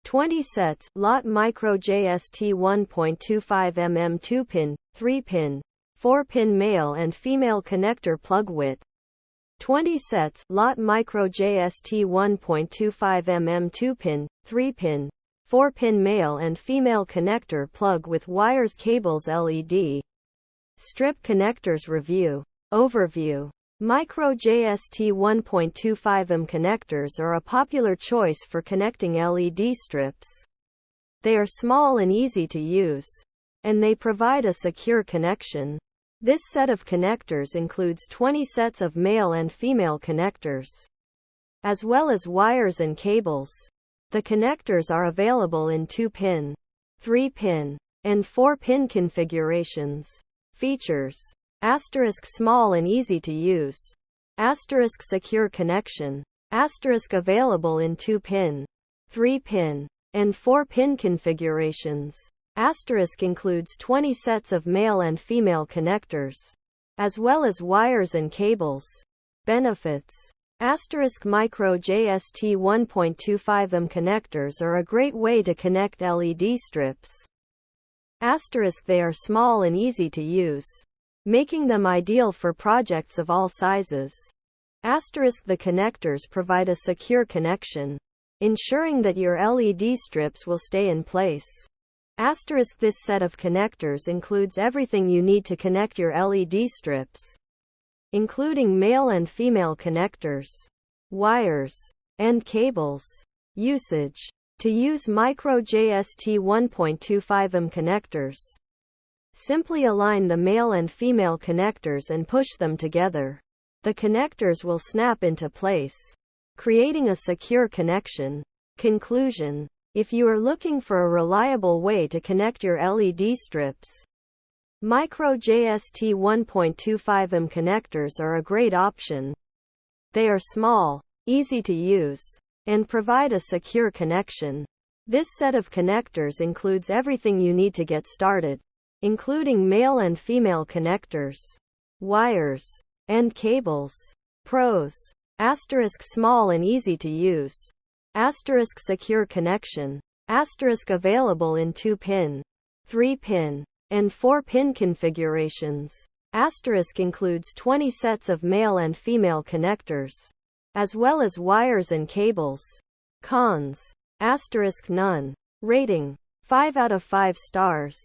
20 sets, lot micro JST 1.25 mm 2-pin, 3-pin, 4-pin male and female connector plug width. 20 sets, lot micro JST 1.25 mm 2-pin, 3-pin, 4-pin male and female connector plug with wires, cables, LED strip connectors. Review. Overview. Micro JST 1.25 mm connectors are a popular choice for connecting LED strips. They are small and easy to use, and they provide a secure connection. This set of connectors includes 20 sets of male and female connectors, as well as wires and cables. The connectors are available in 2-pin, 3-pin, and 4-pin configurations. Features. Asterisk small and easy to use. Asterisk secure connection. Asterisk available in 2-pin, 3-pin, and 4-pin configurations. Asterisk includes 20 sets of male and female connectors, as well as wires and cables. Benefits. Asterisk micro JST 1.25 mm connectors are a great way to connect LED strips. Asterisk they are small and easy to use, making them ideal for projects of all sizes. Asterisk the connectors provide a secure connection, ensuring that your LED strips will stay in place. Asterisk this set of connectors includes everything you need to connect your LED strips, including male and female connectors, wires, and cables. Usage. To use micro JST 1.25 mm connectors, simply align the male and female connectors and push them together. The connectors will snap into place, creating a secure connection. Conclusion. If you are looking for a reliable way to connect your LED strips, micro JST 1.25 mm connectors are a great option. They are small, easy to use, and provide a secure connection. This set of connectors includes everything you need to get started, including male and female connectors, wires, and cables. Pros. Asterisk small and easy to use. Asterisk secure connection. Asterisk available in 2-pin, 3-pin, and 4-pin configurations. Asterisk includes 20 sets of male and female connectors, as well as wires and cables. Cons. Asterisk none. Rating. 5 out of 5 stars.